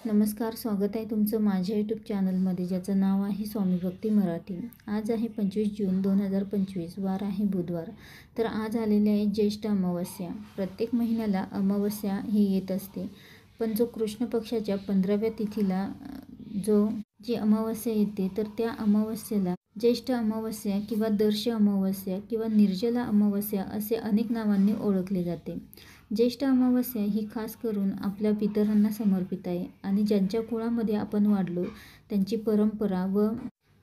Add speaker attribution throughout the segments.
Speaker 1: नमस्कार, स्वागत आहे तुमचं माझ्या यूट्यूब चॅनलमध्ये, ज्याचं नाव आहे स्वामी भक्ती मराठी। आज आहे 25 जून 2025, वार आहे बुधवार। तर आज आलेले आहे ज्येष्ठ अमावस्या। प्रत्येक महिन्याला अमावस्या ही येत असते, पण जो कृष्ण पक्षाच्या 15व्या तिथीला जी अमावस्या येते, तर त्या अमावस्येला ज्येष्ठ अमावस्या किंवा दर्श अमावस्या किंवा निर्जला अमावस्या असे अनेक नावांनी ओळखले जाते। ज्येष्ठ अमावस्या ही खास करून आपल्या पितरांना समर्पित आहे आणि ज्यांच्या कुळामध्ये आपण वाढलो त्यांची परंपरा व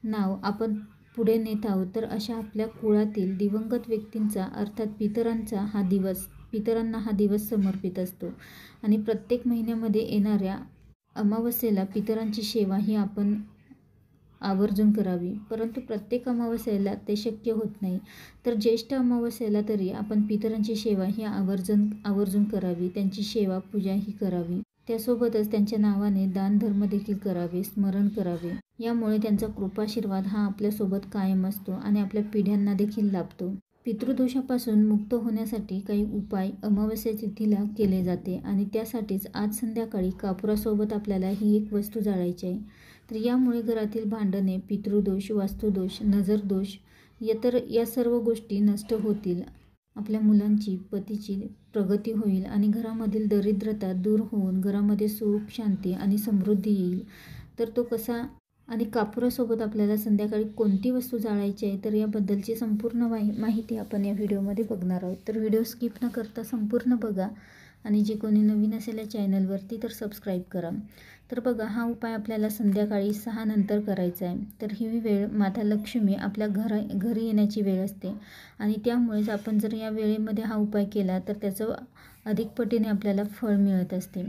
Speaker 1: नाव आपण पुढे नेत आहोत, तर अशा आपल्या कुळातील दिवंगत व्यक्तींचा अर्थात पितरांना हा दिवस समर्पित असतो। आणि प्रत्येक महिन्यामध्ये येणाऱ्या अमावस्येला पितरांची सेवा ही आपण आवर्जून करावी, परंतु प्रत्येक अमावस्येला ते शक्य होत नाही। तर ज्येष्ठ अमावस्येला तरी आपण पितरांची सेवा ही आवर्जून करावी, त्यांची सेवा पूजा ही करावी। त्यासोबतच त्यांच्या नावाने दान धर्म देखील करावे, स्मरण करावे। यामुळे त्यांचा कृपाशीर्वाद हा आपल्यासोबत कायम असतो आणि आपल्या पिढ्यांना देखील लाभतो। पितृदोषापासून मुक्त होण्यासाठी काही उपाय अमावस्या तिथीला केले जाते आणि त्यासाठीच आज संध्याकाळी कापुरासोबत आपल्याला ही एक वस्तू जाळायची आहे। तर यामुळे घरातील भांडणे, पितृदोष, वास्तुदोष, नजरदोष या सर्व गोष्टी नष्ट होतील। आपल्या मुलांची, पतीची प्रगती होईल आणि घरामधील दरिद्रता दूर होऊन घरामध्ये सुख, शांती आणि समृद्धी येईल। तर तो कसा आणि कापुरासोबत आपल्याला संध्याकाळी कोणती वस्तू जाळायची आहे, तर याबद्दलची संपूर्ण माहिती आपण या व्हिडिओमध्ये बघणार आहोत। तर व्हिडिओ स्किप न करता संपूर्ण बघा आणि जे कोणी नवीन असेल या चॅनलवरती तर सबस्क्राईब करा। तर बघा, हा उपाय आपल्याला संध्याकाळी 6 नंतर करायचा आहे। तर ही वेळ माता लक्ष्मी आपल्या घरी येण्याची वेळ असते आणि त्यामुळेच आपण जर या वेळेमध्ये हा उपाय केला तर त्याचं अधिक पटीने आपल्याला फळ मिळत असते।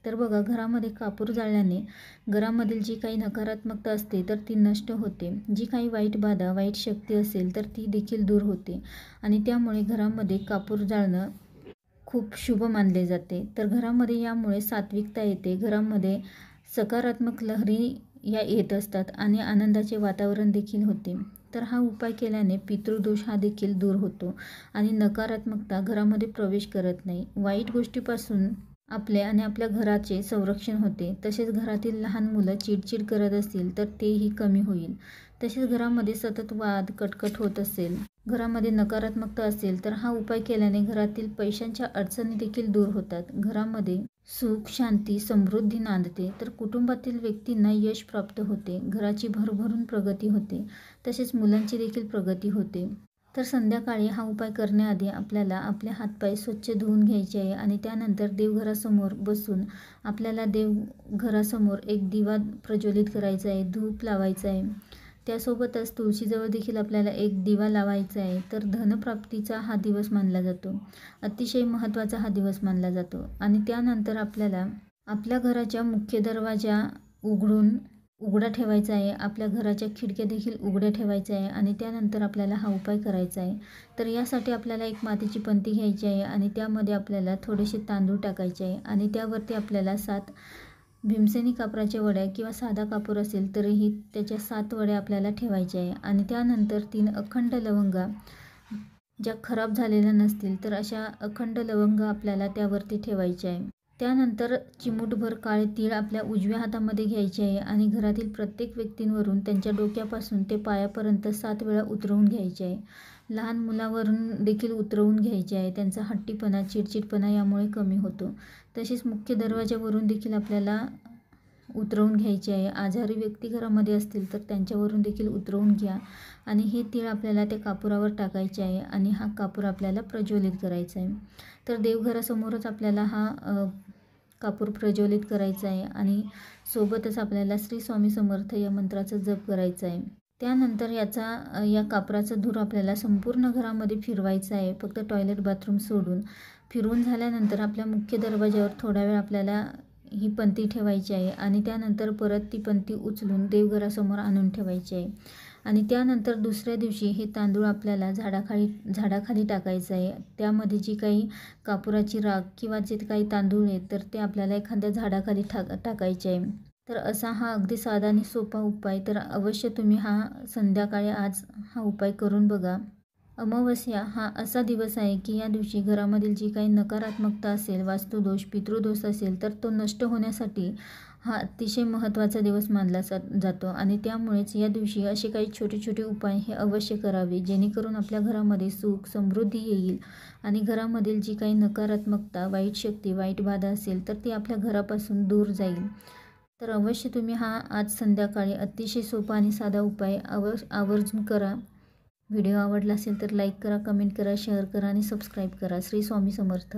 Speaker 1: तर बघा, घरामध्ये कापूर जाळल्याने घरामधील जी काही नकारात्मकता असते तर ती नष्ट होते, जी काही वाईट बाधा, वाईट शक्ती असेल तर ती देखील दूर होते आणि त्यामुळे घरामध्ये कापूर जाळणं खूप शुभ मानले जाते। तर घरामध्ये यामुळे सात्विकता येते, घरामध्ये सकारात्मक लहरी या येत असतात आणि आनंदाचे वातावरण देखील होते। तर हा उपाय केल्याने पितृदोष हा देखील दूर होतो आणि नकारात्मकता घरामध्ये प्रवेश करत नाही। वाईट गोष्टीपासून आपले आणि आपल्या घराचे संरक्षण होते। तसेच घरातील लहान मुलं चिडचिड करत असतील तर तेही कमी होईल। तसेच घरामध्ये सतत वाद, कटकट होत असेल, घरामध्ये नकारात्मकता असेल तर हा उपाय केल्याने घरातील पैशांच्या अडचणी देखील दूर होतात। घरामध्ये सुख, शांती, समृद्धी नांदते। तर कुटुंबातील व्यक्तींना यश प्राप्त होते, घराची भरभरून प्रगती होते, तसेच मुलांची देखील प्रगती होते। तर संध्याकाळी हा उपाय करण्याआधी आपल्याला आपले हातपाय स्वच्छ धुवून घ्यायचे आहे आणि त्यानंतर देवघरासमोर बसून आपल्याला देवघरासमोर एक दिवा प्रज्वलित करायचा आहे, धूप लावायचा आहे। त्यासोबतच तुळशीजवळ देखील आपल्याला एक दिवा लावायचा आहे। तर धनप्राप्तीचा हा दिवस मानला जातो, अतिशय महत्त्वाचा हा दिवस मानला जातो। आणि त्यानंतर आपल्याला आपल्या घराच्या मुख्य दरवाजा उघडा ठेवायचा आहे, आपल्या घराच्या खिडक्या देखील उघड्या ठेवायच्या आहे आणि त्यानंतर आपल्याला हा उपाय करायचा आहे। तर यासाठी आपल्याला एक मातीची पंती घ्यायची आहे आणि त्यामध्ये आपल्याला थोडेसे तांदूळ टाकायचे आहे आणि त्यावरती आपल्याला 7 भीमसेनी कापराच्या वड्या किंवा साधा कापूर असेल तरीही त्याच्या 7 वड्या आपल्याला ठेवायच्या आहे आणि त्यानंतर 3 अखंड लवंगा, ज्या खराब झालेल्या नसतील तर अशा अखंड लवंग आपल्याला त्यावरती ठेवायच्या आहे। त्यानंतर चिमूटभर काळे तीळ आपल्या उजव्या हातामध्ये घ्यायचे आहे आणि घरातील प्रत्येक व्यक्तींवरून त्यांच्या डोक्यापासून ते पायापर्यंत 7 वेळा उतरवून घ्यायचे आहे। लहान मुलावरून देखील उतरवून घ्यायचे आहे, त्यांचा हट्टीपणा, चिडचिडपणा यामुळे कमी होतो। तसेच मुख्य दरवाजावरून देखील आपल्याला उतरवून घ्यायचे आहे। आजारी व्यक्ती घरामध्ये असतील तर त्यांच्यावरून देखील उतरवून घ्या आणि हे तीळ आपल्याला त्या कापुरावर टाकायचे आहे आणि हा कापूर आपल्याला प्रज्वलित करायचा आहे। तर देवघरासमोरच आपल्याला हा कापूर प्रज्वलित करायचा आहे आणि सोबतच आपल्याला श्री स्वामी समर्थ या मंत्राचा जप करायचा आहे। त्यानंतर या कापराचा धूर आपल्याला संपूर्ण घरामध्ये फिरवायचा आहे, फक्त टॉयलेट, बाथरूम सोडून। फिरवून झाल्यानंतर आपल्या मुख्य दरवाजावर थोडा वेळ आपल्याला ही पंती ठेवायची आहे आणि त्यानंतर परत ती पंती उचलून देवघरासमोर आणून ठेवायची आहे आणि त्यानंतर दुसऱ्या दिवशी हे तांदूळ आपल्याला झाडाखाली टाकायचं आहे। त्यामध्ये जी काही कापुराची राख किंवा जे काही तांदूळ आहेत तर ते आपल्याला एखाद्या झाडाखाली टाकायचे आहे। तर असा हा अगदी साधा आणि सोपा उपाय, तर अवश्य तुम्ही संध्याकाळी आज हा उपाय करून बघा। अमावस्या हा असा दिवस आहे की या दिवशी घरामधील जी काही नकारात्मकता असेल, वास्तुदोष, पितृदोष असेल तर तो नष्ट होण्यासाठी हा अतिशय महत्त्वाचा दिवस मानला जातो आणि त्यामुळेच या दिवशी असे काही छोटे छोटे उपाय हे अवश्य करावे, जेणेकरून आपल्या घरामध्ये सुख समृद्धी येईल आणि घरामधील जी काही नकारात्मकता, वाईट शक्ती, वाईट बाधा असेल तर ती आपल्या घरापासून दूर जाईल. तर अवश्य तुम्ही हा आज संध्याकाळी अतिशय सोपा आणि साधा उपाय आवर्जून करा. व्हिडिओ आवडला असेल तर लाईक करा, कमेंट करा, शेअर करा आणि सबस्क्राईब करा. श्री स्वामी समर्थ.